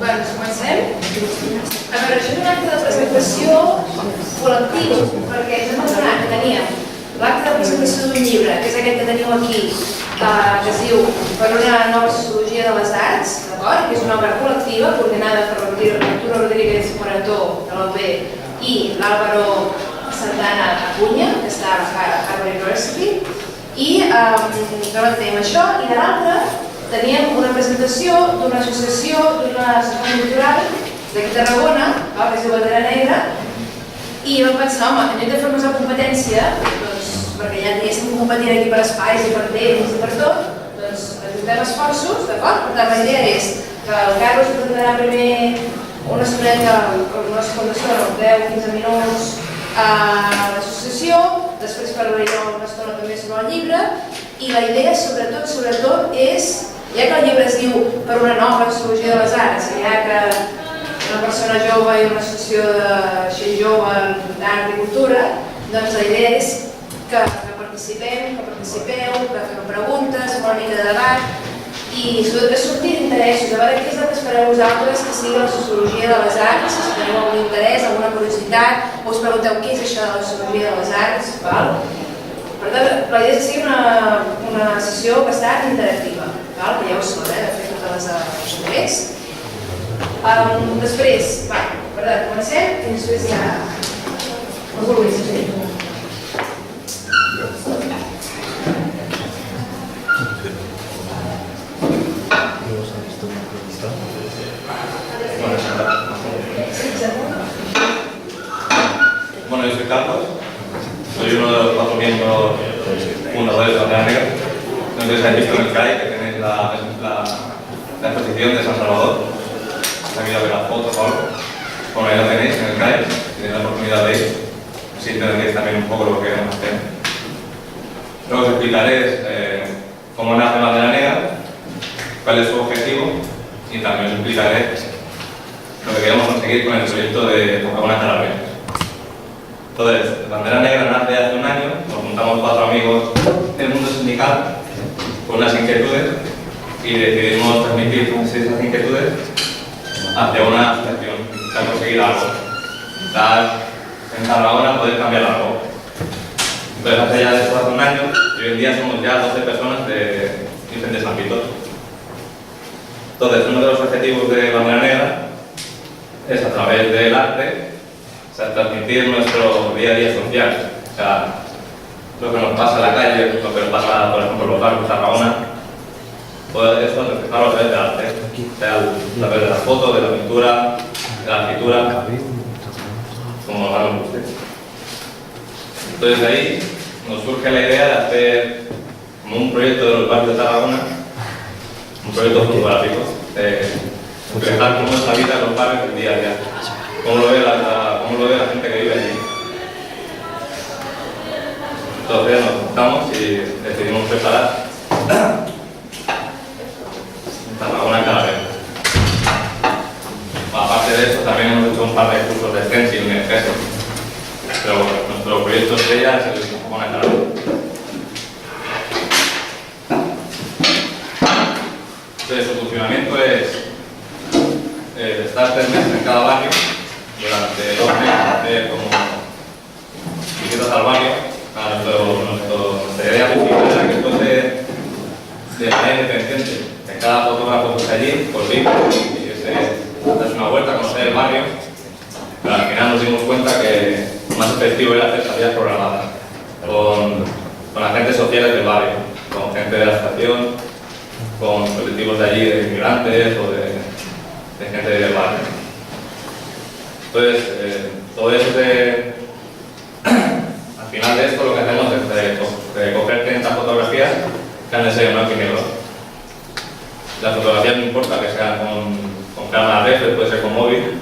Doncs comencem. A veure, això és un acte de presentació col·lectiu, perquè ens hem adonat que teníem l'acte de presentació d'un llibre, que és aquest que teniu aquí, que es diu Per una nova sociologia de les arts, d'acord? Que és una obra col·lectiva coordinada per Arturo Rodríguez Morató, de la UB, i l'Álvaro Santana Acuña, que està a Harvard University. I teníem això, i de l'altre teníem una presentació d'una associació, d'una associació cultural d'aquí a Tarragona, que es diu Bandera Negra, i vam pensar, home, en lloc de fer-nos la competència, perquè ja estiguéssim competint aquí per espais i per temps i per tot, doncs ajuntem esforços, d'acord? Per tant, la idea és que el Carlos presentarà primer una estoneta, una estona, 10-15 minuts a l'associació, després parlaré jo una estona també sobre el llibre, i la idea, sobretot, és, ja que el llibre es diu Per una nova sociologia de les arts, ja que una persona jove i una associació de jove d'art i cultura, doncs la idea és que participeu, que fem preguntes, una mica de debat i sobretot que surti d'interessos, a veure què és el que espereu vosaltres que sigui la sociologia de les arts, si teniu algun interès, alguna curiositat, o us pregunteu què és això de la sociologia de les arts, val? Per tant, la idea és que sigui una sessió bastant interactiva, val? Que ja ho són, de fer totes les interès. Després, per tant, comencem i després ja us vulguis fer. Bueno, yo soy Carlos, soy uno de los 4 miembros fundadores de Bandera Negra. No sé si habéis visto en el CAI que tenéis la exposición de San Salvador. ¿Os habéis ido a ver las fotos o algo? Bueno, ahí la tenéis en el CAI, si tenéis la oportunidad de ir. Así entendéis también un poco lo que queremos hacer. Luego os explicaré cómo nace Bandera Negra, cuál es su objetivo y también os explicaré lo que queremos conseguir con el proyecto de Coca-Cola Carabelas. Entonces, Bandera Negra nace hace un año, nos juntamos 4 amigos del mundo sindical con unas inquietudes y decidimos transmitir esas inquietudes hacia una asociación, intentar conseguir algo, intentar en Tarragona poder cambiar algo. Entonces, hace ya esto hace un año y hoy en día somos ya 12 personas de diferentes ámbitos. Entonces, uno de los objetivos de Bandera Negra es a través del arte, o sea, transmitir nuestro día a día social, o sea, lo que nos pasa en la calle, lo que nos pasa, por ejemplo, en los barrios de Tarragona, poder eso reflejarlo a través del arte, o sea, a través de las fotos, de la pintura, de la escritura, como más nos guste. Entonces de ahí nos surge la idea de hacer como un proyecto de los barrios de Tarragona, un proyecto fotográfico, reflejar cómo es la vida en los barrios del día a día, cómo lo ve la gente que vive allí. Entonces nos juntamos y decidimos preparar Tarragona Carabelas. Aparte de eso, también hemos hecho un par de cursos de stencil en el gesto, pero bueno, nuestro proyecto estrella es el Tarragona Carabelas. Entonces, su funcionamiento es estar 3 meses en cada barrio, durante 2 meses hacer como visitas al barrio. Nuestra idea principal era que esto de manera independiente, que cada fotógrafo esté allí, por vínculo, y darse una vuelta, conocer el barrio, pero al final nos dimos cuenta que más efectivo era hacer salidas programadas con agentes sociales del barrio, con gente de la estación, con colectivos de allí, de inmigrantes o de gente del barrio. Entonces, todo eso al final de esto lo que hacemos es coger 30 fotografías que han de ser en blanco y negro. Las fotografías no importa que sean con cámara reflex, puede ser con móvil,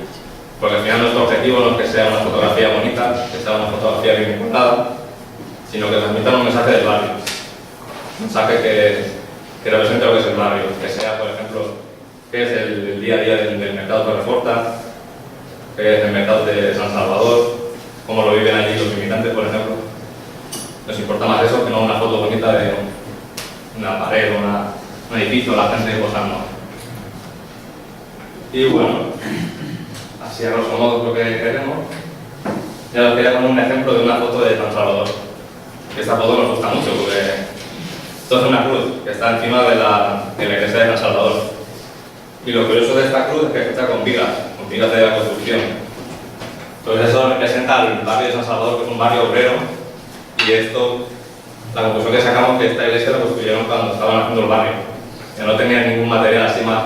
porque al final nuestro objetivo no es que sea una fotografía bonita, que sea una fotografía bien encontrada, sino que transmita un mensaje del barrio. Un mensaje que represente lo que es el barrio, que sea, por ejemplo, qué es el día a día del mercado de Torreforta, qué es el mercado de San Salvador, cómo lo viven allí los inmigrantes, por ejemplo. Nos importa más eso que no una foto bonita de una pared o un edificio, la gente posando. Y bueno, así a grosso modo es lo que queremos. Ya os quería poner un ejemplo de una foto de San Salvador. Esta foto nos gusta mucho porque esto es una cruz que está encima de la iglesia de San Salvador. Y lo curioso de esta cruz es que está con vigas de la construcción. Entonces eso representa al barrio de San Salvador, que es un barrio obrero, y esto, la conclusión que sacamos es que esta iglesia la construyeron cuando estaban haciendo el barrio. Que no tenían ningún material así más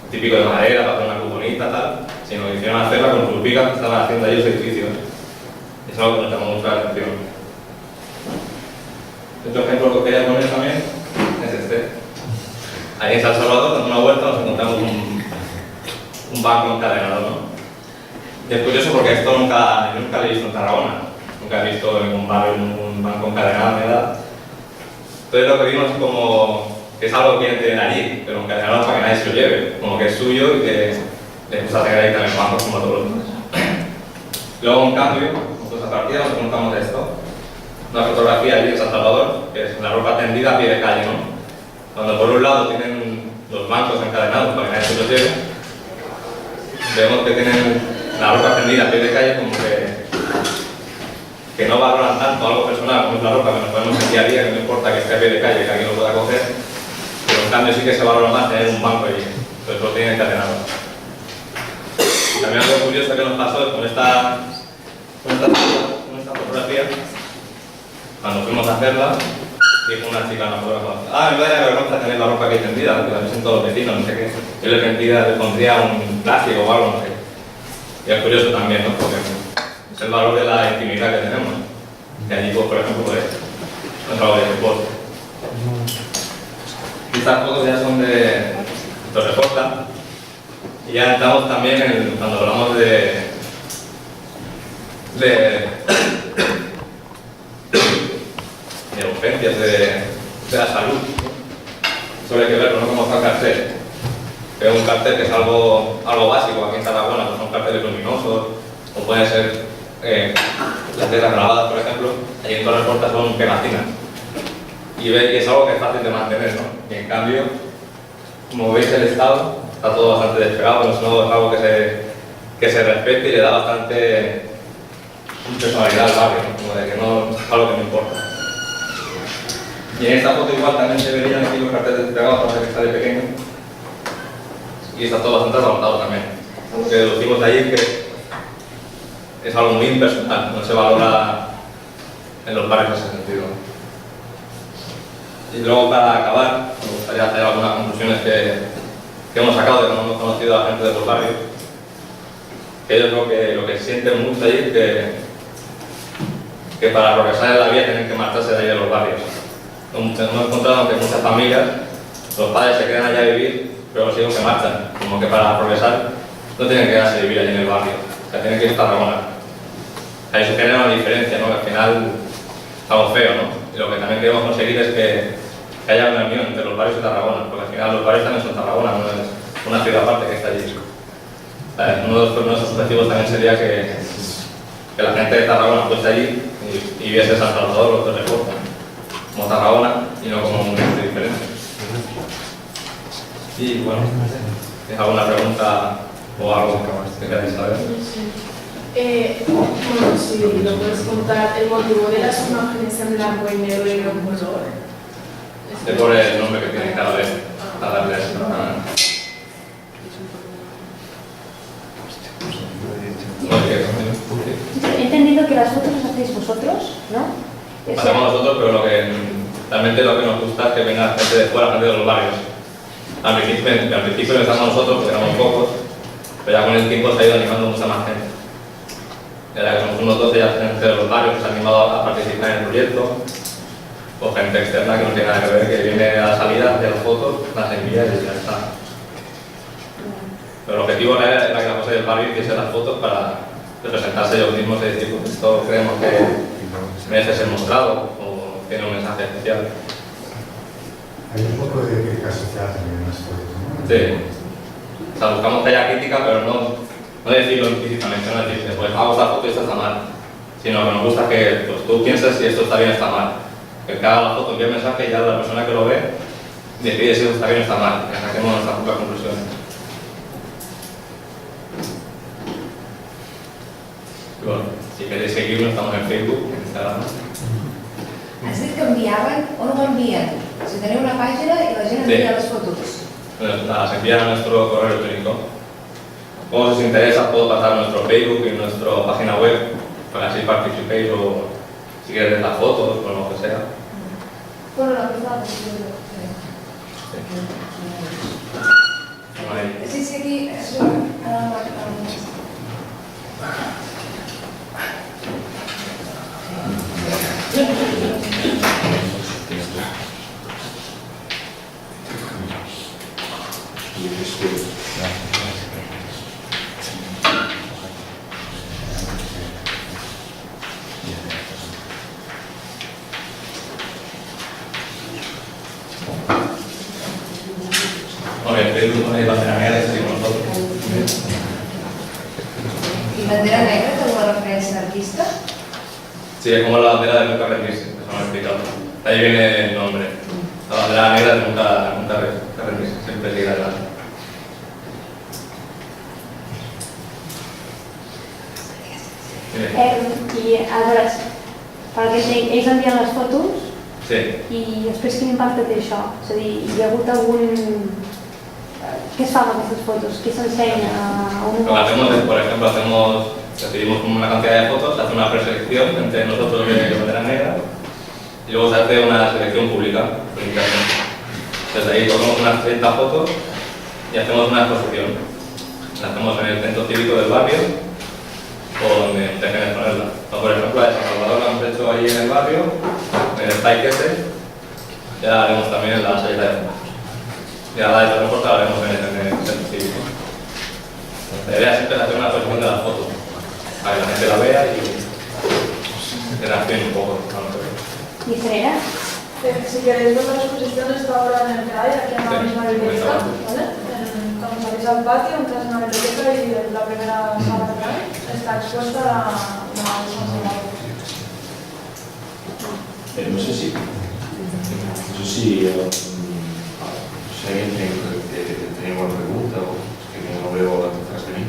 típico de madera para hacer una cruz bonita, tal, sino que hicieron hacerla con sus vigas que estaban haciendo ahí los edificios. Eso es algo que nos llamó mucho la atención. Otro ejemplo que quería poner también es este. Ahí en San Salvador, dando una vuelta, nos encontramos un banco encadenado, ¿no? Y es curioso porque esto nunca lo he visto en Tarragona. Nunca he visto en un barrio un banco encadenado, ¿verdad? Entonces lo que vimos es como que es algo que quieren tener allí, pero encadenado para que nadie se lo lleve. Como que es suyo y que les gusta tener ahí también bancos como todos los demás. Luego, en cambio, nosotros a partida nos encontramos esto. Una fotografía allí en San Salvador, que es la ropa tendida a pie de calle, ¿no? Cuando por un lado tienen los bancos encadenados para que nadie se los lleve, vemos que tienen la ropa tendida a pie de calle como que no valoran tanto algo personal como es la ropa que nos ponemos el día a día, que no importa que esté a pie de calle, que alguien lo pueda coger, pero en cambio sí que se valora más tener un banco allí, entonces lo tienen encadenado. Y también algo curioso que nos pasó con esta fotografía, cuando fuimos a hacerla, dijo una chica, una fotógrafa, me vaya vergüenza tener la ropa aquí tendida, porque la ven todos los vecinos, no sé qué. Yo le pondría un plástico o algo, no sé. Y es curioso también, ¿no? Porque es el valor de la intimidad que tenemos. Y allí, pues, por ejemplo, pues, no es algo de deporte. Y estas fotos ya son de Torreporta. Y ya entramos también cuando hablamos de urgencias de la salud. Eso hay que verlo, no como está el cartel. Es un cartel que es algo básico aquí en Tarragona, pues son carteles luminosos, o pueden ser las letras grabadas, por ejemplo, allí en todas las puertas son pegatinas. Y veis que es algo que es fácil de mantener, ¿no? Y en cambio, como veis el estado, está todo bastante despegado, pero es algo que se respete y le da bastante personalidad al barrio, ¿no? Como de que no es algo que no importa. Y en esta foto igual también se verían aquí los carteles despegados para que sale pequeño. Y está todo bastante adaptado también. Lo que decimos de ahí es que es algo muy impersonal, no se valora en los barrios en ese sentido. Y luego, para acabar, me gustaría hacer algunas conclusiones que hemos sacado de que hemos conocido a la gente de los barrios. Que ellos lo que sienten mucho ahí es que para progresar en la vida tienen que marcharse de ahí de los barrios. Hemos encontrado que muchas familias, los padres se quedan allá a vivir, pero los hijos se marchan. Como que para progresar no tienen que quedarse a vivir allí en el barrio, o sea, tienen que ir a Tarragona. Ahí se genera una diferencia, ¿no? Que al final es algo feo, ¿no? Y lo que también queremos conseguir es que haya una unión entre los barrios y Tarragona, porque al final los barrios también son Tarragona, no es una ciudad aparte que está allí. Uno de nuestros objetivos también sería que la gente de Tarragona fuese allí y viese San Salvador o Torreporta como Tarragona y no como un municipio diferente. Y bueno, ¿tienes alguna pregunta o algo que queráis saber? Bueno, si lo puedes contar, el motivo de las imágenes en blanco y negro y no en color. Es por el nombre que tiene cada vez a darle a esto. He entendido que las fotos las hacéis vosotros, ¿no? Hacemos nosotros, pero realmente lo que nos gusta es que venga gente de fuera, gente de los barrios. Al principio empezamos nosotros, porque éramos pocos, pero ya con el tiempo se ha ido animando mucha más gente. Ya que somos unos 12, ya gente de los barrios que se ha animado a participar en el proyecto, o gente externa que no tiene nada que ver, que viene a la salida de las fotos, las envía y ya está. Pero el objetivo era que la cosa del barrio hiciese las fotos para representarse ellos mismos y decir, pues esto creemos que merece ser mostrado o tiene un mensaje especial. Hay un poco de crítica social también en las fotos, ¿no? Sí. O sea, buscamos que haya crítica, pero no decirlo implícitamente, no decir, pues hago esta foto y esta está mal, sino que nos gusta que pues, tú pienses si esto está bien o está mal. Que haga la foto, envíe el mensaje y ya la persona que lo ve decide si esto está bien o está mal, que saquemos nuestras propias conclusiones. si queréis seguirnos, estamos en Facebook, en Instagram. Has dit que enviaven, on ho envien? Si teniu una pàgina i la gent envia les fotos. Las envían a nuestro correo electrónico. Como si os interesa, puedo pasar nuestro Facebook y nuestra página web para que así participéis o si queréis las fotos o lo que sea. Bueno, la verdad, Sí, sí, aquí és Bueno, en Facebook ponéis bandera negra y seguimos nosotros. I bandera negra té alguna referència d'artista? Sí, es como la bandera de Nunca Rendís, que se me ha explicado. De ahí viene el nombre. La bandera negra de Nunca Rendís, siempre seguir adelante. I aleshores, perquè ells envien les fotos Sí. i després quin impacte té això? És a dir, hi ha hagut algun... Què es fa amb aquestes fotos? Què s'ensenya a un Lo que hacemos es, por ejemplo, recibimos una cantidad de fotos, se hace una preselección entre nosotros de bandera negra y luego se hace una selección pública por internet. Desde ahí cogemos unas 30 fotos y hacemos una exposición. La hacemos en el centro cívico del barrio o donde tengan que ponerla. Por ejemplo, la de San Salvador la hemos hecho allí en el barrio, en el Taiquete, ya haremos también la salida de fotos. Y ahora de transporte la haremos en el centro cívico. La idea siempre es hacer una exposición de las fotos, para que la gente la vea y interaccione un poco con lo que ve. ¿Y genera? Si queréis ver la exposición está ahora en el CAE, aquí en la Sí, misma biblioteca, comenzamos. ¿vale? Cuando salís al patio, entras en la biblioteca y la primera sala que hay está expuesta la San Salvador. No sé si alguien tiene alguna pregunta o que no veo detrás de mí.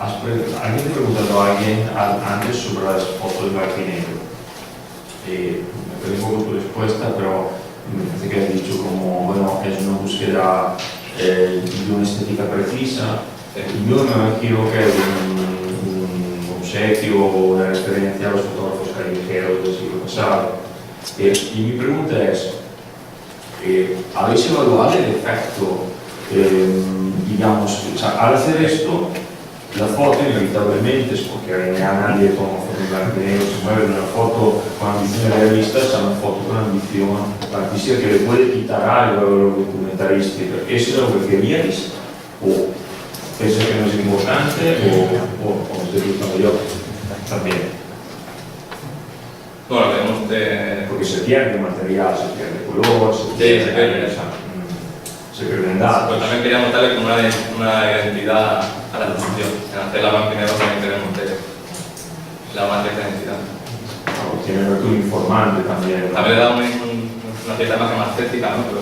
¿Alguien te ha preguntado a alguien antes sobre las fotos de blanco y negro? Me perdí un poco tu respuesta, pero me parece que has dicho como, bueno, es una búsqueda de una estética precisa. Yo me imagino que es un obsequio o una referencia a los fotógrafos callejeros del siglo pasado. Y mi pregunta es, ¿habéis evaluado el efecto, digamos, o sea, al hacer esto, la foto inevitablemente es porque nadie toma fotos en blanco y negro, se mueve de una foto con ambición realista a una foto con ambición artística que le puede quitar algo a lo documentarístico? ¿Eso es lo que queríais? ¿O pensáis que no es importante? ¿O os estoy gustando yo también? Bueno, queremos de... Porque se pierde material, se pierde color, se pierde datos. Pues también queríamos darle como una identidad a la exposición. En hacer la blanco y negro también tenemos la marca de identidad. Tiene que ver con informante también, ¿no? También le da una cierta imagen más estética, ¿no? Pero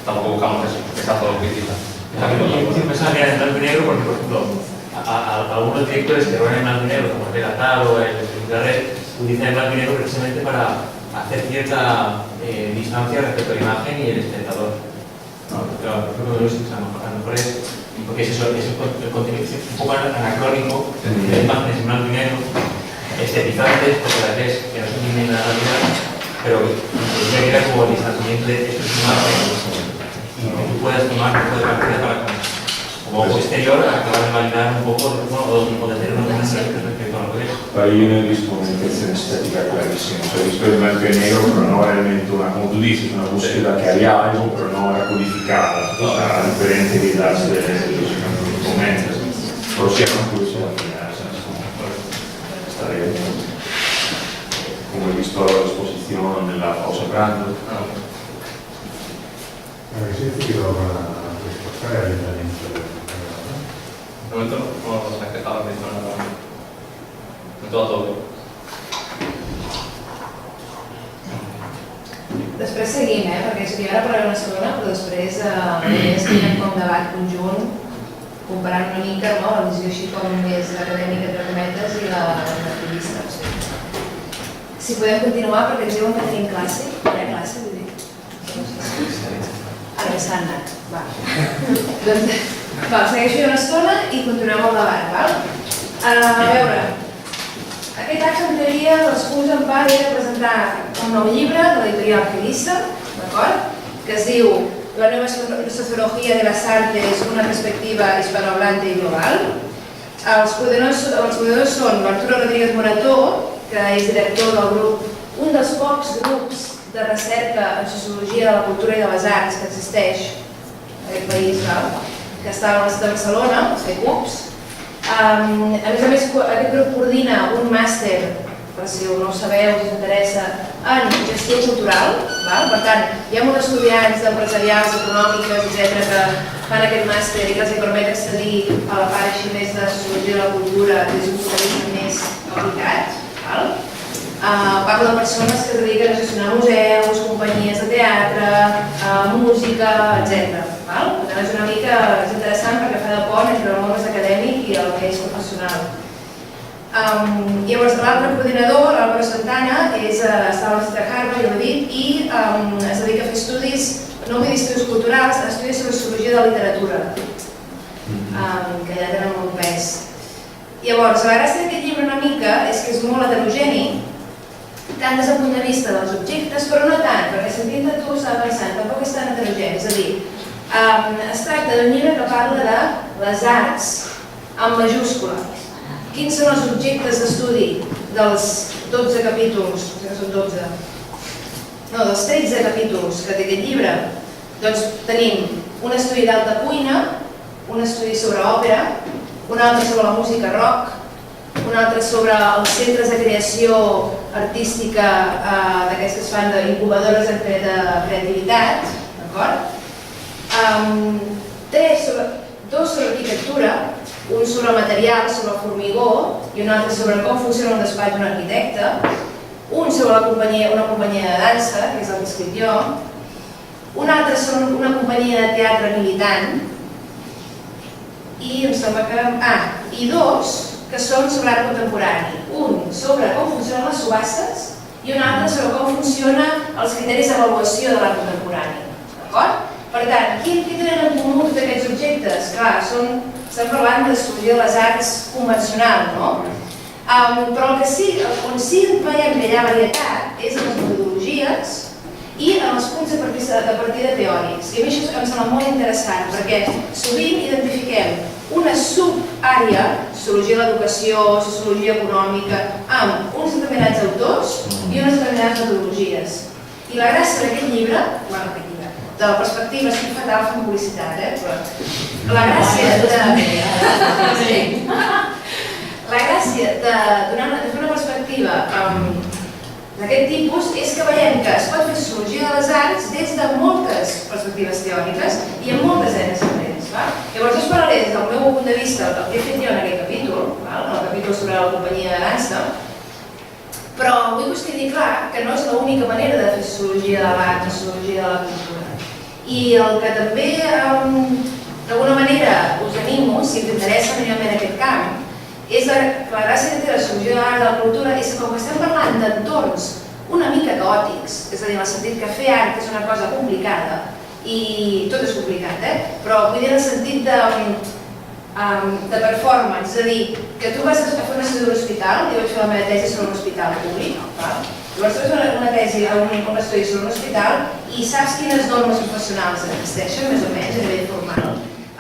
tampoco buscamos eso, esa foto crítica. Yo pensaba que era en blanco y negro porque, por ejemplo, algunos directores que van en blanco y negro, como el Pelataro o el Garret, utilizan el blanco y negro precisamente para hacer cierta distancia respecto a la imagen y el espectador. No, pero por ejemplo, a lo mejor es porque es eso, es el contenido es un poco anacrónico de imágenes en blanco y negro, estetizantes, porque las ves que no son ni la realidad, pero que era como el distanciamiento de estas imágenes y que tú puedas tomar un poco de partida para como posterior acabar de validar un poco o de tener una sensación respecto a lo que es. Pero yo no he visto una intención estética clarísima. O sea, he visto el blanco y negro, pero no realmente una, como tú dices, una búsqueda que había algo, pero no era codificada. O sea, a diferencia de las de los comentas. Pero sí era una curiosidad al final, ¿sabes? Está bien. Como he visto la exposición en la pausa Brando. ¿Habéis decidido para reforzar el ayuntamiento? De momento no se ha quejado de nada. De todo. Després seguim, perquè jo ara parlaré una segona, però després és que hi ha com debat conjunt comparant una mica la visió així com més acadèmica entre cometes i la activista. Si podem continuar, perquè ens diuen que tenim classe. Hi ha classe, vull dir? Ara ja s'ha anat. Doncs, segueixo una estona i continuem el debat. A veure, aquest acte en teoria, l'excusa en part era presentar un nou llibre de l'editorial Activista, d'acord? Que es diu La nueva sociología de las artes, una perspectiva hispanohablante y global. Els coordinadors són l'Arturo Rodríguez Morató, que és director del grup, un dels pocs grups de recerca en sociologia de la cultura i de les arts que existeix en aquest país, que està a la ciutat de Barcelona, els FECUPs. A més, aquest grup coordina un màster, per si no ho sabeu, si us interessa, en gestió cultural. Per tant, hi ha molts estudiants empresarials, econòmiques, etc., que fan aquest màster i que els permet accedir a la part així més de sociologia de la cultura des d'un punt de vista més aplicat. Parlo de persones que es dediquen a gestionar museus, companyies de teatre, música, etc. És una mica interessant perquè fa de pont entre el món acadèmic i el que és professional. Llavors, l'altre coordinador, l'Álvaro Santana, està a la Universitat de Harvard, ja ho he dit, i es dedica a fer estudis, no vull dir estudis culturals, estudis sobre sociologia de la literatura, que ja tenen molt pes. Llavors, la gràcia d'aquest llibre una mica és que és molt heterogeni, tant des del punt de vista dels objectes, però no tant, perquè sentint-te tu estava pensant, tampoc és tan heterogeni, és a dir, es tracta d'un llibre que parla de les arts amb majúscula. Quins són els objectes d'estudi dels 12 capítols, que són 12, no, dels 13 capítols que té aquest llibre? Doncs tenim un estudi d'alta cuina, un estudi sobre òpera, un altre sobre la música rock, un altre sobre els centres de creació artística d'aquests que es fan d'incubadores de creativitat, d'acord? Dos sobre arquitectura, un sobre material, sobre el formigó, i un altre sobre com funciona un despatx d'un arquitecte, un sobre una companyia de dansa, que és el que he escrit jo, un altre sobre una companyia de teatre militant, i em sembla que... i dos que són sobre art contemporani. Un sobre com funcionen les subhastes i un altre sobre com funcionen els criteris d'avaluació de l'art contemporani. D'acord? Per tant, què tenen en comú tots aquests objectes? Clar, estem parlant de sociologia de les arts convencional, no? Però on sí veiem que hi ha varietat és en les metodologies i en els punts de partida teòrics. I a mi això em sembla molt interessant, perquè sovint identifiquem una subàrea, sociologia de l'educació, sociologia econòmica, amb uns determinats autors i unes determinades metodologies. I la gràcia d'aquest llibre, de la perspectiva, estic fatal fent publicitat, però la gràcia de fer una perspectiva d'aquest tipus és que veiem que es pot fer sociologia de les arts des de moltes perspectives teòriques i amb moltes eines diferents. Llavors, jo us parlaré des del meu punt de vista el que he fet jo en aquest capítol, el capítol sobre la companyia de dansa, però vull que us quedi clar que no és l'única manera de fer sociologia de l'art o sociologia de la cultura. I el que també, d'alguna manera, us animo, si us interessa mínimament aquest camp, és que la gràcia que té la sociologia de l'art i de la cultura és que com que estem parlant d'entorns una mica caòtics, és a dir, en el sentit que fer art és una cosa complicada, i tot és complicat, però vull dir en el sentit de performance, és a dir, que tu vas a fer un estudi d'un hospital, jo vaig fer la meva tesi sobre un hospital públic, llavors tu fas una tesi o un estudi sobre un hospital i saps quines normes professionals existeixen, més o menys, a nivell formal.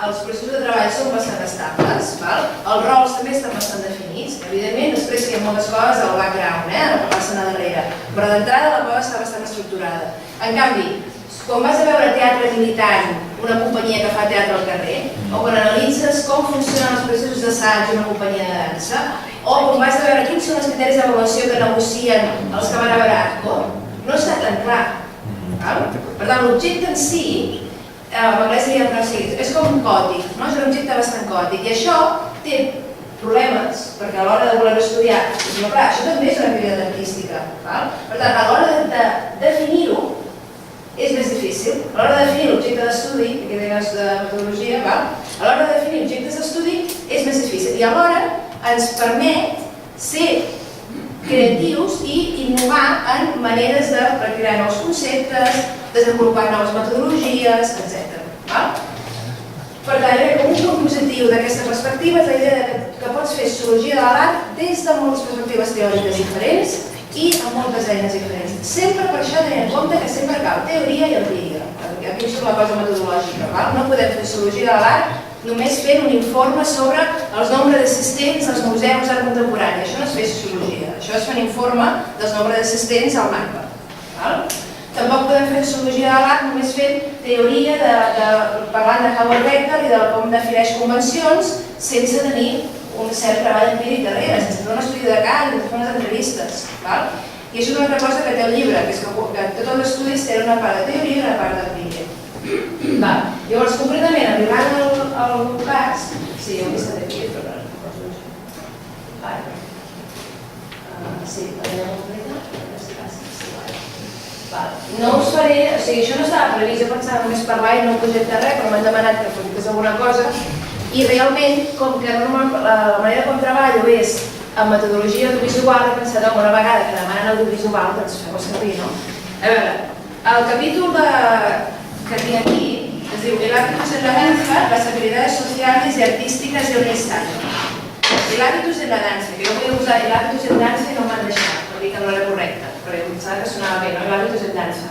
Els processos de treball són bastant estables, els rols també estan bastant definits, evidentment després hi ha moltes coses al background, que passen a darrere, però d'entrada la cosa està bastant estructurada. En canvi, quan vas a veure teatre militant, una companyia que fa teatre al carrer, o quan analitzes com funcionen els processos d'assaig d'una companyia de dansa, o quan vas a veure quins són els criteris d'avaluació que negocien els que van a veure ARCO, no està tan clar. Per tant, l'objecte en si, en anglès és com un còtic, és un objecte bastant còtic, i això té problemes, perquè a l'hora de voler estudiar, això també és una activitat artística. Per tant, a l'hora de definir-ho, és més difícil. A l'hora de definir l'objecte d'estudi, que és de metodologia, a l'hora de definir objectes d'estudi és més difícil i alhora ens permet ser creatius i innovar en maneres de crear nous conceptes, desenvolupar noves metodologies, etc. Per tant, com un punt positiu d'aquesta perspectiva és la idea que pots fer sociologia de l'art des de moltes perspectives teòriques diferents i amb moltes eines diferents. Sempre per això tenint en compte que sempre cal teoria i empíria. Aquí surt la cosa metodològica. No podem fer sociologia de l'art només fent un informe sobre els nombres d'assistents als museus d'art contemporani. Això no és fer sociologia, això és fer un informe dels nombres d'assistents al MACBA. Tampoc podem fer sociologia de l'art només fent teoria parlant de Howard Becker i de com defineix convencions sense tenir un cert treball empíric darrere, sense fer un estudi de cas, sense fer unes entrevistes. I això és una altra cosa que té el llibre, que és que tots els estudis tenen una part de teoria i una part d'empíria. Llavors, concretament, arribant al cas, sí, ho he vist aquí, però sí, la idea completa. No us faré, o sigui, això no estava previst, jo pensava només parlar i no projectar res, però m'han demanat que projectés alguna cosa i realment, com que la manera com treballo és amb metodologia audiovisual, he pensat, una vegada que demanen audiovisual, doncs fem-ho servir, no? A veure, el capítol que tinc aquí es diu El hábitus en la danza, las habilidades sociales y artísticas de un ensayo. El hábitus en la danza, que jo volia usar el hábitus en danza i no m'han deixat, per dir que no era correcte. Perquè pensava que sonava bé, ¿no? El hábitus en danza.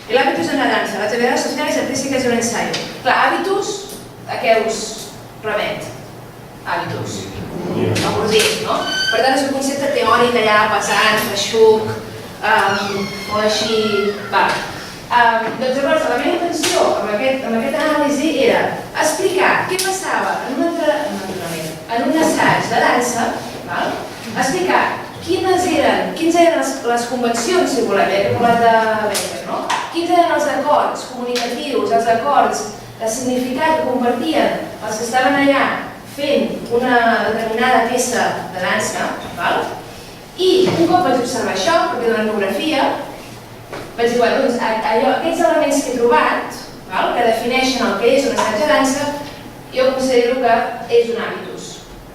El hábitus en la danza, las habilidades sociales y artísticas de un ensayo. Clar, hábitus, a què us remet? Hábitus. Avordir, no? Per tant, és un concepte teòric allà, pesant, feixuc, o així... Doncs llavors, la meva intenció amb aquest anàlisi era explicar què passava en un assaig de dansa, explicar quines eren les convencions, si volem, que he parlat de Becker, no? Quins eren els acords comunicatius, els acords de significat que compartien els que estaven allà fent una determinada peça de dansa, i un cop vaig observar això, perquè d'una etnografia, vaig dir, doncs, aquests elements que he trobat, que defineixen el que és un assaig de dansa, jo considero que és un hàbitus.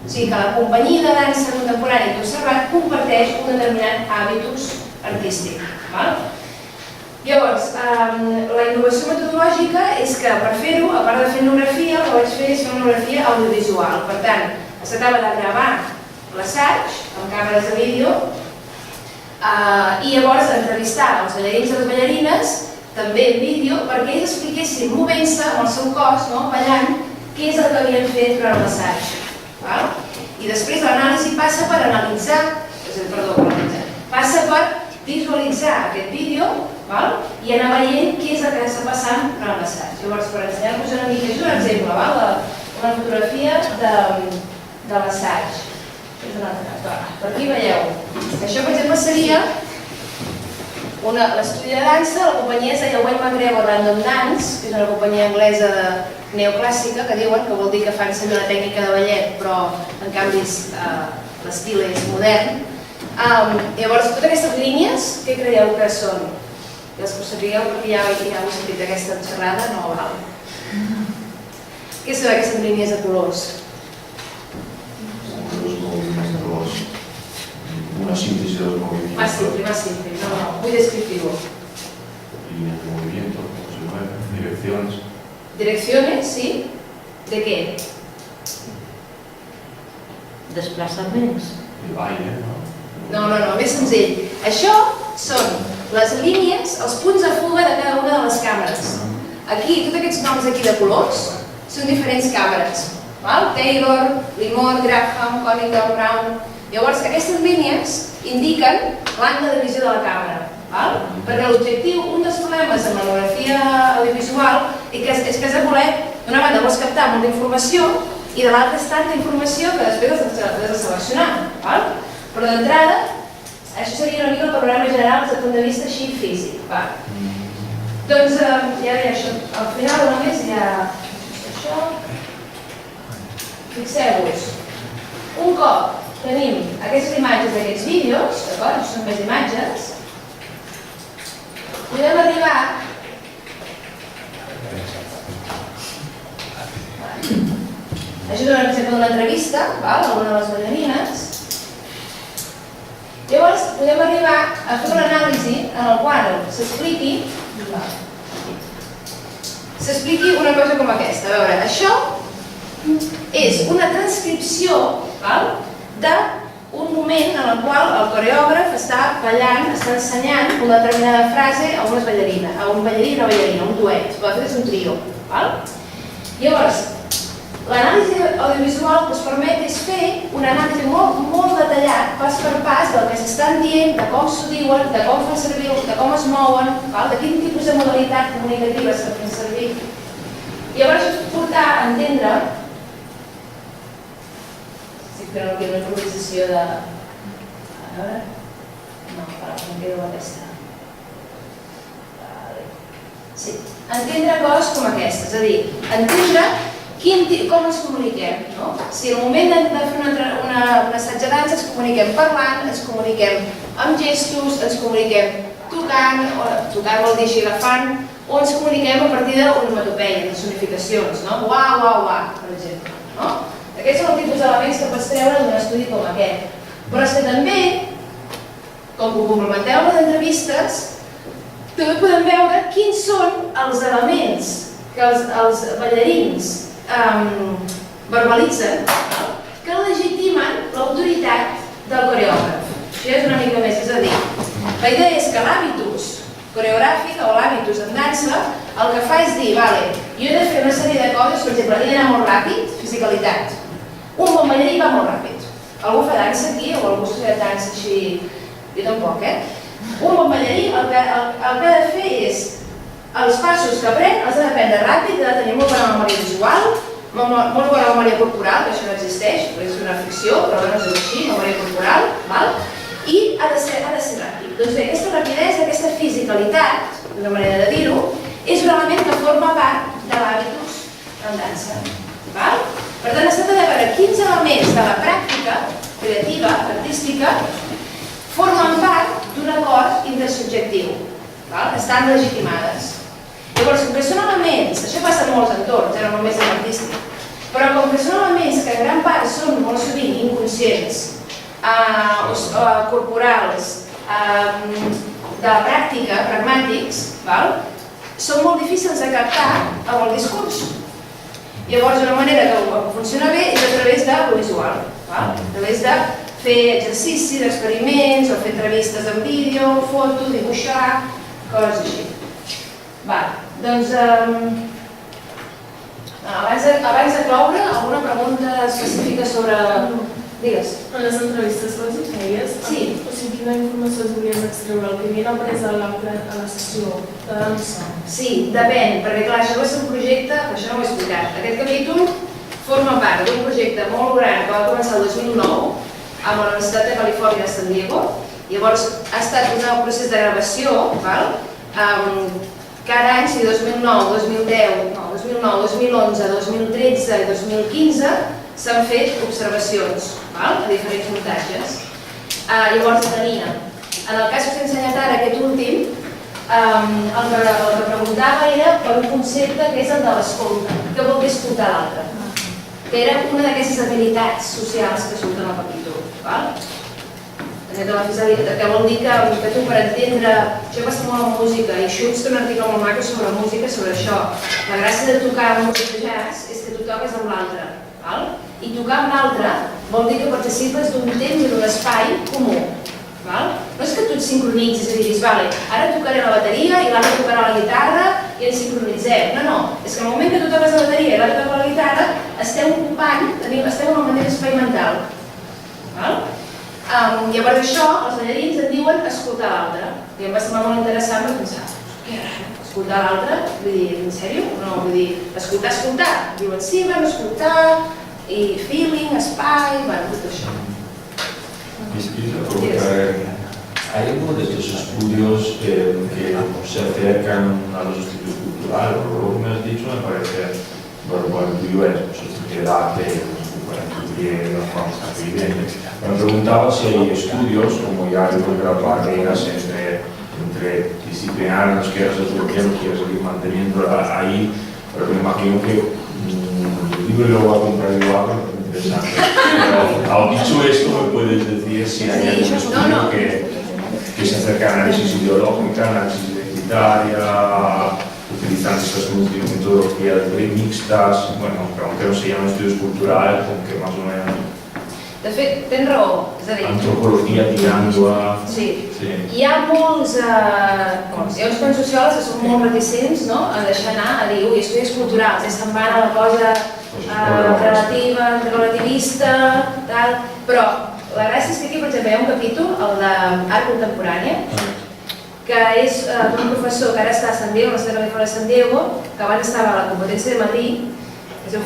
O sigui que la companyia de dansa contemporània que he observat comparteix un determinat hàbitus artístic. Llavors, la innovació metodològica és que per fer-ho, a part de fer etnografia, el que vaig fer és fer una etnografia audiovisual. Per tant, es tractava de gravar l'assaig amb càmeres de vídeo i llavors entrevistar els ballarins i les ballarines, també en vídeo, perquè ells expliquessin movent-se amb el seu cos, ballant, què és el que havien fet durant l'assaig. I després l'anàlisi passa per analitzar, passa per visualitzar aquest vídeo i anar veient què és el que està passant durant l'assaig. Llavors, per ensenyar-vos una mica, és un exemple, una fotografia de l'assaig. Per aquí veieu. Això, per exemple, seria l'estudi de dansa, la companyia es deia Wayne McGregor Random Dance, que és una companyia anglesa neoclàssica, que diuen que vol dir que fan servir la tècnica de ballet, però en canvi l'estil és modern. Llavors, totes aquestes línies, què creieu que són? I els que ho sapigueu, perquè ja heu sentit aquesta xerrada, no val. Què són aquestes línies de colors? Una síntesis de los movimientos. Más simple, no, muy descriptivo. Líneas de movimiento, cómo se mueven, direcciones. ¿Direcciones? Sí. ¿De qué? Desplaçaments. El baile, ¿no? No, més senzill. Això són les línies, els punts de fuga de cada una de les càmeres. Aquí, tots aquests noms aquí de colors són diferents càmeres. Taylor, Limon, Graham, Cunningham, Brown... Llavors, aquestes línies indiquen l'angle de visió de la càmera. Perquè l'objectiu, un dels problemes amb l'etnografia audiovisual és que has de voler, d'una banda, vols captar molta informació i de l'altra és tanta informació que després has de seleccionar. Però d'entrada, això seria una mica el panorama general des del punt de vista així físic. Doncs ja deia això, al final només hi ha això. Fixeu-vos, un cop tenim aquestes imatges d'aquests vídeos, d'acord? Són més imatges. Podem arribar Això és un exemple d'una entrevista, a una de les ballarines. Llavors, podem arribar a fer una anàlisi en el qual s'expliqui una cosa com aquesta. A veure, això és una transcripció d'un moment en el qual el coreògraf està ballant, està ensenyant una determinada frase a unes ballarines, a un ballarí i una ballarina, un duet, de fet és un trio. Llavors, l'anàlisi audiovisual que us permet és fer una anàlisi molt detallat, pas per pas, del que s'estan dient, de com s'ho diuen, de com fan servir, de com es mouen, de quin tipus de modalitat comunicativa s'ha fet servir. Llavors us portar a entendre... Estic fent aquí una improvisació de... A veure... No, em quedo aquesta. Sí, entendre coses com aquesta, és a dir, entendre com ens comuniquem. Si al moment de fer un assaig de dansa ens comuniquem parlant, ens comuniquem amb gestos, ens comuniquem tocant, tocant vol dir així agafant, o ens comuniquem a partir d'onomatopeia, de sonificacions, uà, uà, uà, per exemple. Aquests són el tipus d'elements que pots treure d'un estudi com aquest. Però és que també, com que ho complementeu amb les entrevistes, també podem veure quins són els elements que els ballarins verbalitzen que legitimen l'autoritat del coreògraf. Això és una mica més, és a dir, la idea és que l'hàbitus coreogràfic o l'hàbitus en dansa el que fa és dir, vale, jo he de fer una sèrie de coses, per exemple, he d'anar molt ràpid, fisicalitat. Un bon ballarí va molt ràpid. Algú fa dansa aquí o algú estudia dansa així? Jo tampoc, Un bon ballarí el que ha de fer és els passos que aprèn els ha d'aprendre ràpid, ha de tenir molt bona memòria visual, molt bona memòria corporal, que això no existeix, és una ficció, però no és així, memòria corporal, i ha de ser ràpid. Doncs bé, aquesta rapidesa, aquesta fisicalitat, una manera de dir-ho, és un element que forma part de l'hàbitus en dansa. Per tant, es tracta de veure quins elements de la pràctica creativa, artística, formen part d'un acord intersubjectiu, estan legitimades. Llavors, com que són elements, això passa en molts entorns, no només en l'artístic, però com que són elements que en gran part són molt sovint inconscients, corporals, de la pràctica, pragmàtics, són molt difícils de captar amb el discurs. Llavors, una manera que funciona bé és a través de lo visual, a través de fer exercicis, experiments, o fer entrevistes en vídeo, foto, dibuixar, coses així. Doncs, abans de cloure, alguna pregunta específica sobre... Digues. En les entrevistes que els feies, quina informació es volien extreure? El que havien après a la sessió de dansa? Sí, depèn, perquè clar, això va ser un projecte, això no ho he explicat. Aquest capítol forma part d'un projecte molt gran que va començar el 2009 amb la Universitat de Califòrnia de San Diego. Llavors ha estat un procés de gravació, cada any, si 2009, 2010, 2011, 2013 i 2015 s'han fet observacions a diferents muntatges. Llavors tenia, en el cas que s'ha ensenyat ara, aquest últim, el que preguntava era per un concepte que és el de l'escolta, que vol dir escoltar l'altre, que era una d'aquestes habilitats socials que surten al capítol. Que vol dir que tu per entendre... Això passa molt amb música i Schutz té un article molt maco sobre música, sobre això. La gràcia de tocar música de jazz és que tu toques amb l'altre. I tocar amb l'altre vol dir que participes d'un temps i d'un espai comú. No és que tu et sincronitzis i diguis, ara tocaré la bateria i l'altre tocarà la guitarra i ens sincronitzem. No, és que en el moment que tu toques la bateria i l'altre toca la guitarra, esteu ocupant, esteu en el mateix espai mental. Llavors això, els ballarins en diuen escoltar l'altre. I em va semblar molt interessant per pensar, què raro, escoltar l'altre? Vull dir, en sèrio? No, vull dir, escoltar. Diuen, sí, vam escoltar, i feeling, espai, tot això. ¿Hay algunos de estos estudios que se acercan a los estudios culturales? Lo que me has dicho me parece, bueno, el tuyo es sostenibilidad, me preguntaba si hay estudios, como ya yo creo que las barreras entre disciplinar, no quieres hacer lo que quieres seguir manteniendo ahí, pero me imagino que libro y lo voy a comprar igual, pero es interesante. Pero, dicho esto, ¿me puedes decir si hay algún estudio que se acerca a análisis ideológica, análisis identitaria, utilizando estas metodologías mixtas, bueno, aunque no se llaman estudios culturales, como que más o menos... De fet, tens raó, és a dir... Antropologia tirando a... Sí. Hi ha molts... hi ha uns quants sociòlegs que són molt reticents a deixar anar, a dir, ui, estudis culturals, se'n van a la cosa relativista, tal... Però la gràcia és que aquí, per exemple, hi ha un capítol, el d'art contemporània, que és d'un professor que ara està a San Diego, a la Universitat de San Diego, que abans estava a la Complutense de Madrid, es diu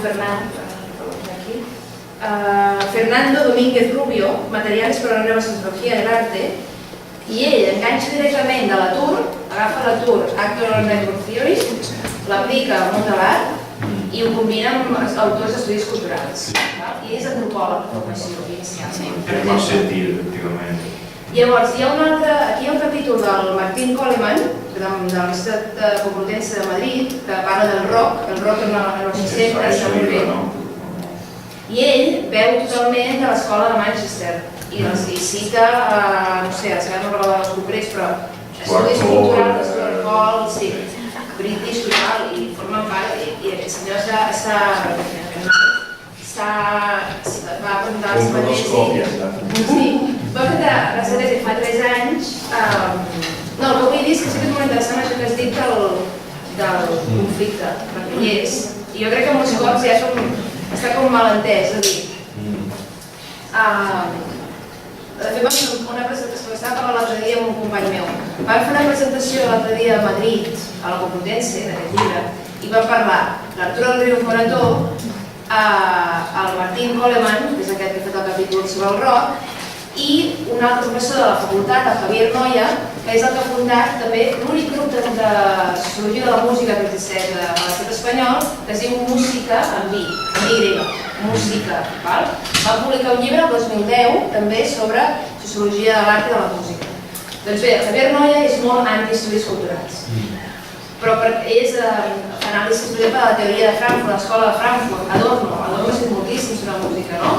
Fernando Domínguez Rubio, Materiales para la Nueva Sociología del Arte, i ell enganxa directament de l'atur, agafa l'atur Actor Network Theory, l'aplica al món de l'art i ho combina amb autors d'estudis culturals. I és antropòleg de formació inicialment. Té més sentit, efectivament. Llavors, hi ha un altre, aquí hi ha un capítol del Martín Coleman, de la Universitat Complutense de Madrid, que parla del rock en els 60, està molt bé. I ell veu totalment de l'escola de Manchester i cita, no sé, ara no recordo els concrets, però estudis culturals, Hall, sí, British total, i formen part, i aquest senyor va presentar les mateixes. Sí, va presentar la sèrie fa 3 anys. No, el que vull dir és que sí que és molt interessant això que has dit del conflicte, perquè hi és. I jo crec que molts cops ja està com mal entès, és a dir... De fet, vam fer una presentació, estava parlant l'altre dia amb un company meu. Vam fer una presentació l'altre dia a Madrid, a la Complutense, d'aquest llibre, i vam parlar l'Arturo Rodríguez Morató, el Martín Coleman, que és aquest que ha fet el capítol sobre el rock, i un altre professor de la facultat, el Javier Noya, que és el que ha fundat també l'únic grup de sociologia de la música que existeix a l'estat espanyol, que es diu Música amb Y, Música. Va publicar un llibre el 2010 també sobre sociologia de l'art i de la música. Doncs bé, el Javier Noya és molt anti-estudis culturals, però ell és anàlisi, per exemple, de la teoria de Frankfurt, l'escola de Frankfurt, Adorno ha escrit moltíssim sobre música, no?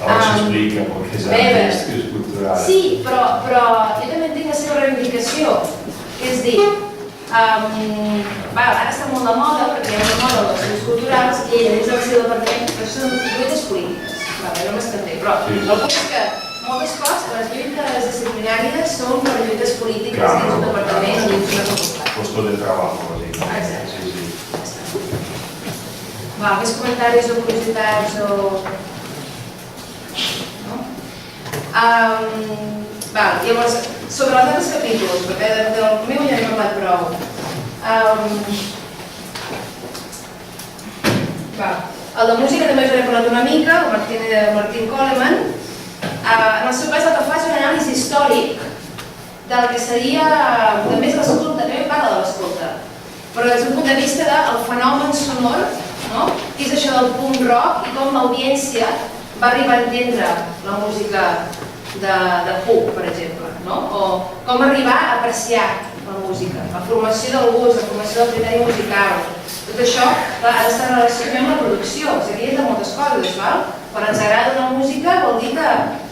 Ara s'explica perquè és anti-estudis culturals. Sí, però jo també entenc la seva reivindicació, que és dir, ara està molt de moda, perquè hi ha una moda dels estudis culturals, i ell dins del seu departament, però són lluites polítiques, no m'estendré, però el punt és que moltes coses, les lluites disciplinàries són per lluites polítiques dins un departament o dins una facultat. Puesto de trabajo, bàsicament. Exacte. Més comentaris o curiositats o... Llavors, sobre els altres capítols, perquè del meu ja he parlat prou. El de música també us n'he parlat una mica, el Martín Coleman. En el seu cas el que fa és un anàlisi històric del que seria, també és l'escolta, també parla de l'escolta, però des d'un punt de vista del fenomen sonor, que és això del punk rock i com l'audiència va arribar a entendre la música de punk, per exemple, o com arribar a apreciar la música, la formació del gust, la formació del criteri musical. Tot això ha d'estar en relació amb la producció, és a dir, de moltes coses. Quan ens agrada una música vol dir que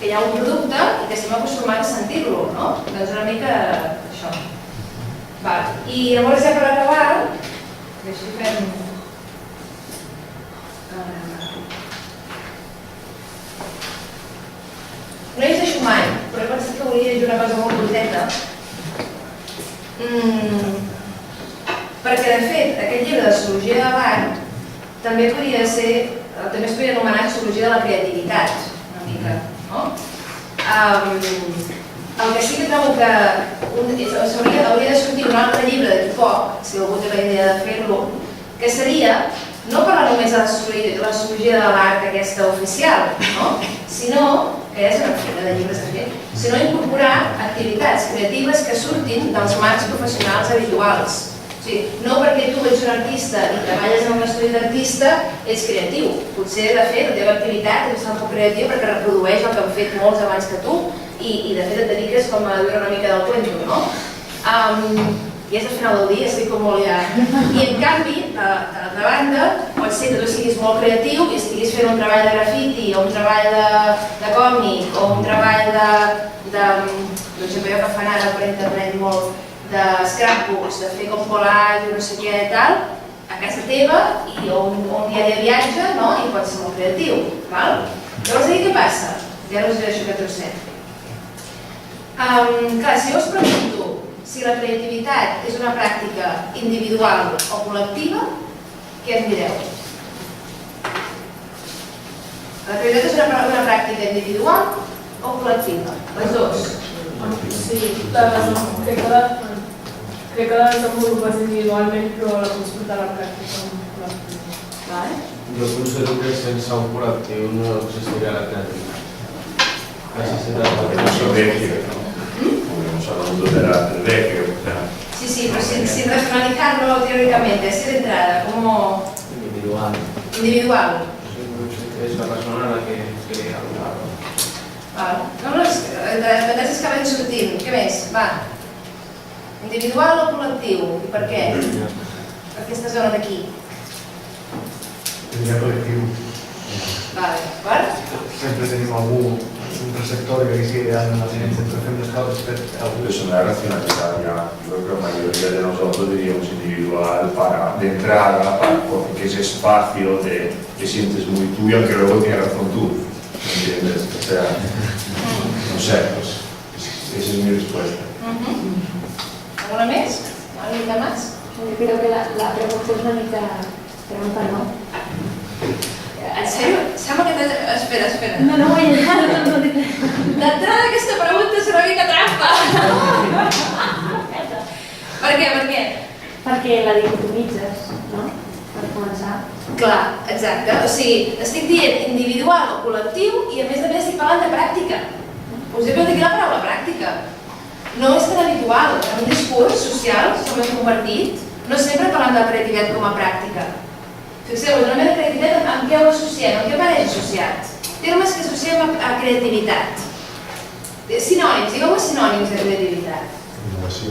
hi ha un producte i que estem acostumats a sentir-lo, doncs una mica això. I llavors ja per acabar, així fem... No hi deixo mai, però he pensat que volia dir una cosa molt curteta. Perquè, de fet, aquest llibre de Sociologia de l'Art també es podria anomenar Sociologia de la Creativitat, una mica, no? El que sí que trobo que hauria de sortir un altre llibre d'aquí poc, si algú té la idea de fer-lo, que seria no parlar només de la sociologia de l'art aquesta oficial, sinó, que ja és una fila de llibres de fet, sinó incorporar activitats creatives que surtin dels marcs professionals habituals. No perquè tu ets un artista i treballes en un estudi d'artista ets creatiu. Potser, de fet, la teva activitat és un poc creativa perquè reprodueix el que han fet molts abans que tu i, de fet, et dediques com a viure una mica del cuento, no? i és al final del dia, estic com molt liat. I en canvi, de l'altra banda, pot ser que tu siguis molt creatiu i estiguis fent un treball de grafiti o un treball de còmic o un treball doncs allò que fan ara per internet molt, de scrapbooks, de fer com collage o no sé què i tal, a casa teva o un diari de viatge, no? I pots ser molt creatiu. Llavors aquí què passa? Ja no us diré això que trosset. Clar, si jo us pregunto si la creativitat és una pràctica individual o col·lectiva, què em direu? La creativitat és una pràctica individual o col·lectiva? Les dues. Sí, crec que la desenvolupes individualment, però la pots portar a la pràctica col·lectiva. Jo considero que sense un col·lectiu no existiria la creativitat. Porque no son vecios, ¿no? Hemos hablado de la vecchio. Sí, pero sin racionalizarlo teóricamente, así de entrada, como... Individual. Individual. Es la persona a la que hablar. No, és que van sortint. Què més? Va. Individual o col·lectiu? I per què? Per aquesta zona d'aquí. Diria col·lectiu. D'acord? Sempre tenim algú, un receptor que sí, en la centración de estados. Es una racionalidad ya. Yo creo que la mayoría de nosotros diríamos individual de entrada, porque ese espacio que sientes muy tuyo, aunque luego tienes razón tú. ¿Entiendes? O sea, no sé, pues esa es mi respuesta. ¿Alguna més? ¿Alguna mica más? Yo creo que la pregunta es una mica... Pregunta no. En sèrio? Sembla que t'has... Espera. No, D'entrada aquesta pregunta és una mica trampa. Per què? Perquè la dicotomitzes, no? Per començar. Clar, exacte. O sigui, estic dient individual o col·lectiu i a més estic parlant de pràctica. Us he dit aquí la paraula pràctica. No és tan habitual. En un discurs social, com hem convertit, no sempre parlant de la creativitat com a pràctica. Fixeu-vos, normalment la creativitat amb què ho associem? Amb què apareix associat? Termes que associem a creativitat. Sinònims, digueu-me sinònims de creativitat. Innovació.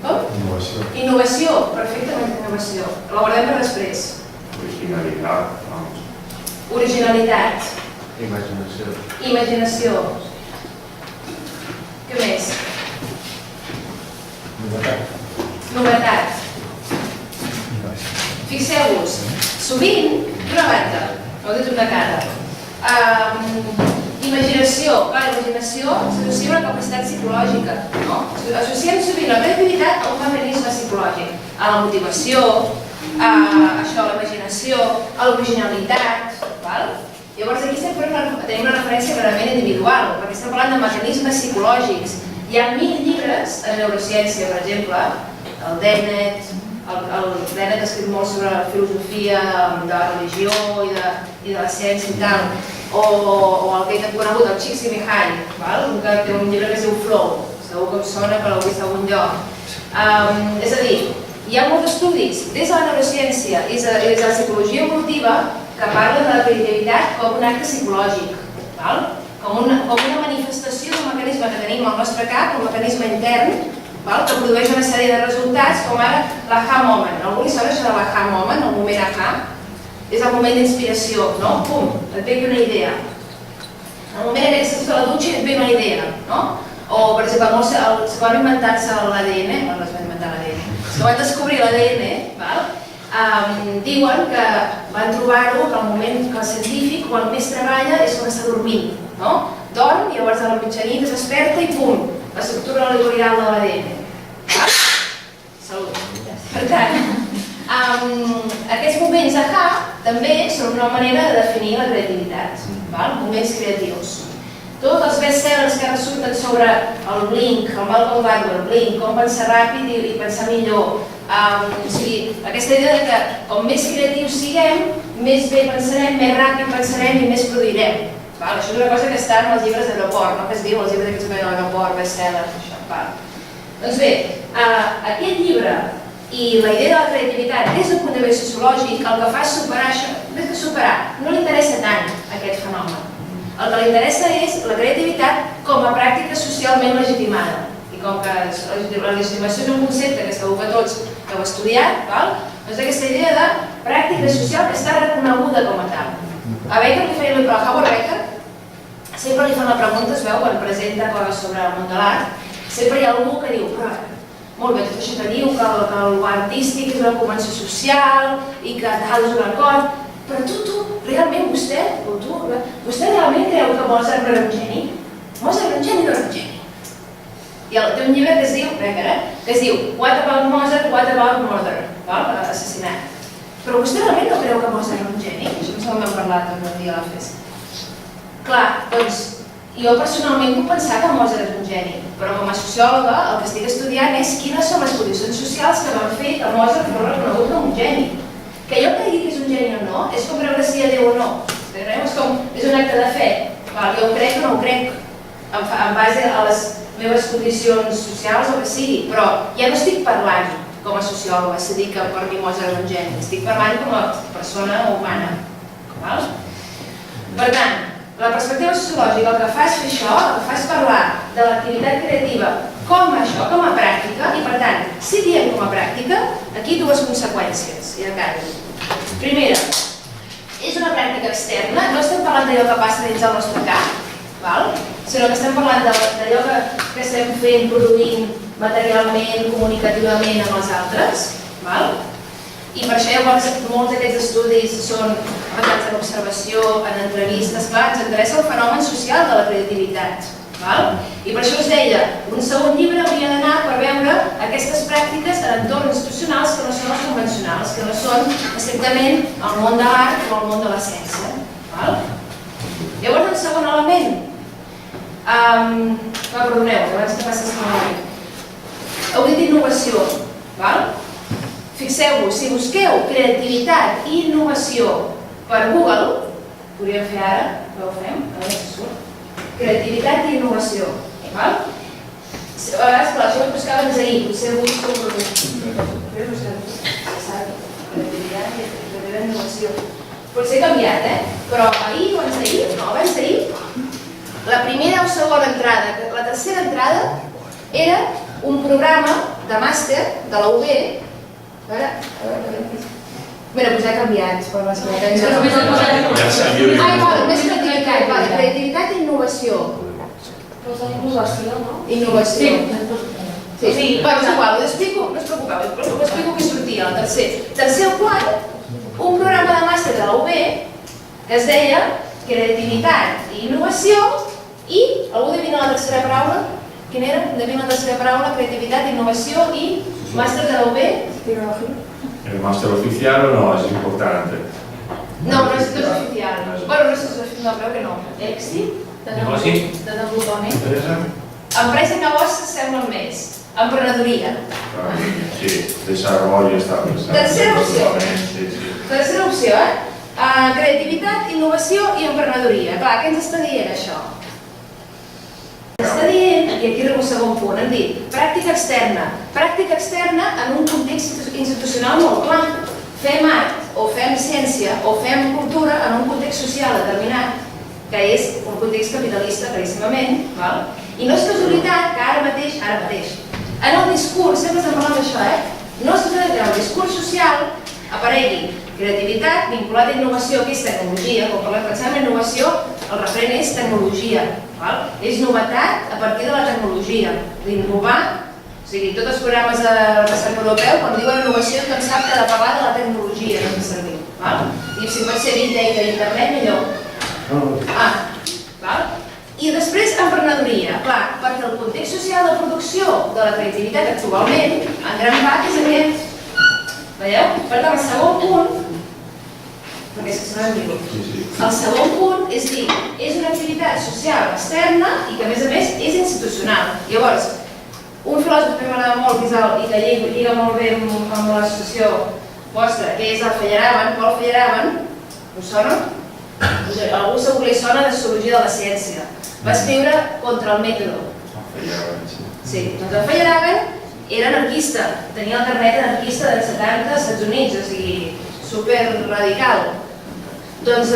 Com? Innovació. Innovació, perfectament innovació. La guardem per després. Originalidad, vamos. Originalitat. Imaginació. Imaginació. Què més? Novetat. Fixeu-vos, sovint, d'una banda, no dit una cara, imaginació, imaginació s'associa a una capacitat psicològica, no? Associem sovint la creativitat a un mecanisme psicològic, a la motivació, a això, a la imaginació, a l'originalitat, val? Llavors aquí tenim una referència clarament individual, perquè estem parlant de mecanismes psicològics. Hi ha 1000 llibres en neurociència, per exemple, el Dennett, el Dennett ha escrit molt sobre la filosofia de la religió i de la ciència i tal, o el que he conegut, el Csikszentmihalyi, que té un llibre que es diu Flow, segur que us sona per l'heu vist a algun lloc. És a dir, hi ha molts estudis des de la neurociència i des de la psicologia evolutiva que parlen de la creativitat com un acte psicològic, com una manifestació d'un mecanisme que tenim al nostre cap, un mecanisme intern, que produeix una sèrie de resultats, com ara l'ahà moment. Algú li sona això de l'ahà moment, el moment ahà? És el moment d'inspiració, no? Pum, et ve una idea. El moment en què estàs a la dutxa i et ve una idea, no? O, per exemple, els que van inventar-se l'ADN, no es va inventar l'ADN, els que van descobrir l'ADN, diuen que van trobar-ho que el moment que el científic, quan més treballa, és quan està dormint, no? Dorm i llavors a la mitjanit es desperta i pum, l'estructura molecular de l'ADN. Salut. Per tant, aquests moments ahà també són una manera de definir la creativitat, moments creatius. Tots els bestsellers que ara surten sobre el Blink, el Malcolm Gladwell, Blink, com pensar ràpid i pensar millor. Aquesta idea que com més creatius siguem, més bé pensarem, més ràpid pensarem i més produirem. Això és una cosa que està en els llibres d'aeroport, no? Que es diu els llibres que es veuen a l'aeroport, bestsellers, això. Doncs bé, aquest llibre i la idea de la creativitat des del punt de vista sociològic el que fa és superar això, més que superar, no li interessa tant aquest fenomen. El que li interessa és la creativitat com a pràctica socialment legitimada. I com que la legitimació és un concepte que segur que tots heu estudiat, doncs aquesta idea de pràctica social que està reconeguda com a tal. A Becker li feia a Howard Becker, sempre li fan la pregunta, es veu, quan presenta coses sobre el món de l'art, sempre hi ha algú que diu, però, molt bé, tot això que diu, que l'art artístic és una convenció social i que tal és un acord, però tu, realment vostè realment creu que Mozart no era un geni? Mozart era un geni o no era un geni? I té un llibre que es diu, Becker, que es diu What about Mozart, what about murder? Assassinat. Però vostè realment no creu que Mozart era un geni? Això em sembla que hem parlat un dia a la festa. Clar, doncs, jo personalment puc pensar que Mozart és un geni, però com a sociòloga el que estic estudiant és quines són les condicions socials que van fer que Mozart fos reconegut com un geni. Que jo cregui que és un geni o no, és com creure si hi ha Déu o no. És un acte de fe. Jo ho crec o no ho crec, en base a les meves condicions socials o que sigui, però ja no estic parlant com a sociòloga, si dic que per mi Mozart és un geni, estic parlant com a persona humana. Per tant, la perspectiva sociològica el que fa és fer això, el que fa és parlar de l'activitat creativa com això, com a pràctica, i per tant, si diem com a pràctica, aquí dues conseqüències, i acabo. Primera, és una pràctica externa, no estem parlant d'allò que passa dins del nostre cap, sinó que estem parlant d'allò que estem fent, produint materialment, comunicativament amb els altres, i per això llavors molts d'aquests estudis són basats en observació, en entrevistes, clar, ens interessa el fenomen social de la creativitat. I per això us deia, un segon llibre hauria d'anar per veure aquestes pràctiques en entorns institucionals que no són els convencionals, que no són estrictament el món de l'art o el món de la ciència. Llavors, un segon element. Perdoneu, abans que passi el segon element. Heu dit innovació. Fixeu-vos, si busqueu creativitat i innovació per Google, podríem fer ara, no ho fem, a veure si surt, creativitat i innovació. A vegades, clar, això ho buscàvem ahir, potser busco creativitat i innovació. Potser he canviat, però ahir o abans d'ahir, la primera o segona entrada, la tercera entrada era un programa de màster de la UB. Mira, doncs he canviat. Més creativitat, creativitat i innovació. Innovació, no? Innovació. Sí, és igual, no us preocupeu, us explico què sortia, el tercer. Tercer o quart, un programa de màster de la UB que es deia creativitat i innovació i, algú adivina la tercera paraula? Quina era? Adivina la tercera paraula, creativitat, innovació i màster de la UB? ¿El máster oficial o no? Es importante. No, no és oficial. Bueno, no és oficial, no, creu que no. Èxit, de desenvolupament. Empresa i negoci semblen més. Emprenedoria. Sí, desarrollo está pensando. Tercera opció. Sí. Tercera opció, creativitat, innovació i emprenedoria. Clar, què ens està dient això? Està dient, i aquí arriba un segon punt, hem dit pràctica externa en un context institucional molt clar. Fem art o fem ciència o fem cultura en un context social determinat, que és un context capitalista claríssimament, i no és casualitat que ara mateix, en el discurs, sempre estem parlant d'això, no és casualitat que en el discurs social aparegui creativitat vinculat a innovació, que és tecnologia. Quan parlem de innovació, el referent és tecnologia. És novetat a partir de la tecnologia. D'innovar, o sigui, tots els programes de recerca europeu, quan diuen innovació, tothom sap que ha de parlar de la tecnologia que està servint. I si pot ser Big Data i Internet, millor. I després, emprenedoria. Clar, perquè el context social de producció de la creativitat actualment, en gran part, és aquest. Veieu? Per tant, el segon punt, perquè és que s'ha dit, el segon punt és dir, és una activitat social externa i que a més és institucional. Llavors, un filòsof que m'agrada molt i que lliga molt bé amb l'associació vostra, que és el Feyerabend, Paul Feyerabend, us sona? Algú segur que li sona de sociologia de la ciència. Va escriure Contra el mètode. Sí, doncs el Feyerabend era anarquista, tenia el carnet anarquista dels 70 als Estats Units, o sigui, super radical. Doncs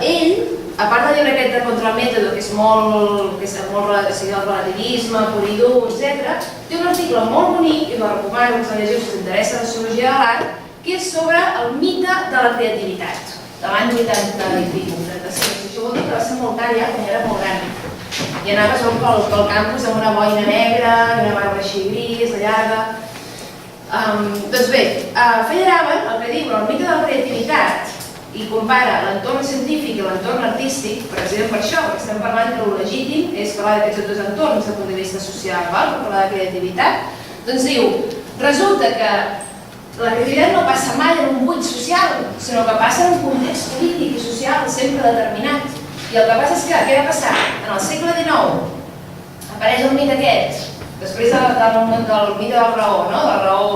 ell a part del llibre aquest de Contra el mètode, que és molt el relativisme, pur i dur, etc., té un article molt bonic, i el recomano que se'l llegiu si us interessa la sociologia de l'art, que és sobre el mite de la creativitat, de l'any 80 i pico, 35. Això vol dir que va ser molt tard ja, quan era molt gran. I anava sol pel campus amb una boina negra i una barba així gris, llarga. Doncs bé, Feyerabend el que diu el mite de la creativitat i compara l'entorn científic i l'entorn artístic, precisament per això, perquè estem parlant que el legítim és parlar d'aquests dos entorns des del punt de vista social, per parlar de creativitat, doncs diu, resulta que la creativitat no passa mai en un buit social, sinó que passa en un context polític i social sempre determinat. I el que passa és que, què va passar? En el segle XIX apareix el mite aquest, després del mite de la raó, de la raó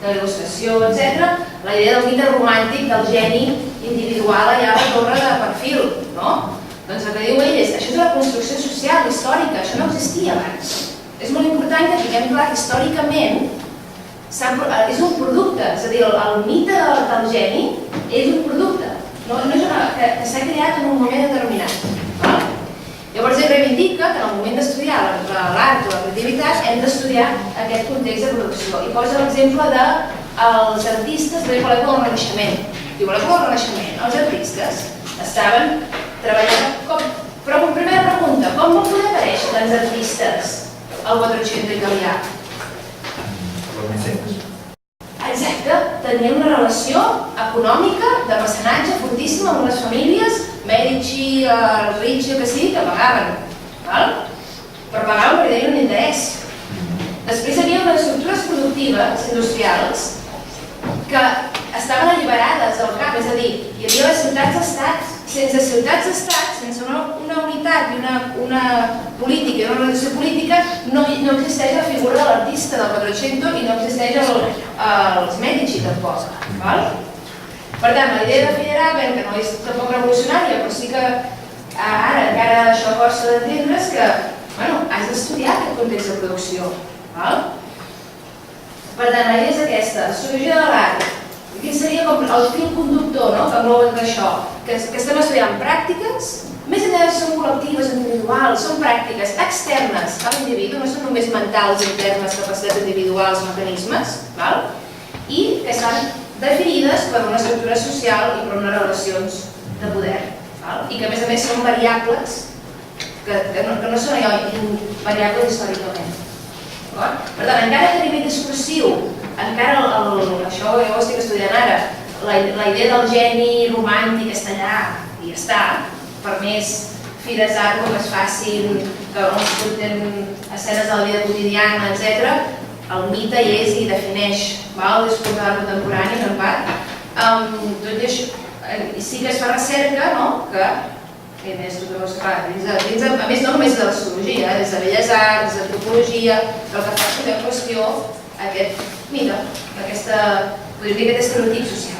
de la il·lustració, etc., la idea del mite romàntic del geni individual allà a la torre de perfil. Doncs el que diu ell és, això és una construcció social, històrica, això no existia abans. És molt important que tinguem clar que històricament és un producte, és a dir, el mite del geni és un producte, no és que s'ha creat en un moment determinat. Llavors ell reivindica que en el moment d'estudiar l'art o la creativitat hem d'estudiar aquest context de producció i posa l'exemple dels artistes de l'època del Renaixement. Diu, a l'època del Renaixement els artistes estaven treballant però com primera pregunta, com van poder aparèixer tants artistes al 400 italià? Exacte, tenien una relació econòmica de mecenatge fortíssima amb les famílies, Medici, Ricci, el que sigui, que pagaven. Però pagaven perquè tenien un interès. Després hi havia unes estructures productives, industrials, que estaven alliberades del camp, és a dir, hi havia les ciutats-estats. Sense ciutats-estats, sense una unitat i una política i una organització política, no existeix la figura de l'artista del Quattrocento i no existeix els Medici tampoc. Per tant, la idea de Feyerabend, que no és tampoc revolucionària, però sí que ara encara això costa d'entendre, és que has d'estudiar aquest context de producció. Per tant, la idea és aquesta, la sociologia de l'art. Quin seria com el fil conductor que engloba tot això? Que estem estudiant pràctiques, més enllà de són col·lectives, individuals, són pràctiques externes a l'individu, no són només mentals, internes, capacitats individuals, mecanismes, i que estan definides per una estructura social i per unes relacions de poder. I que a més són variables, que no són allò variables històricament. Per tant, encara que a nivell discursiu, encara això jo ho estic estudiant ara, la idea del geni romàntic està allà i està, per més fires d'art com es facin, que no es surten escenes de la vida quotidiana, etc., el mite hi és i defineix el discurs de l'art contemporani, en part. Tot i això, sí que es fa recerca, que a més no només de la sociologia, des de belles arts, des d'antropologia, però que fa posar en qüestió aquest mite, aquest estereotip social.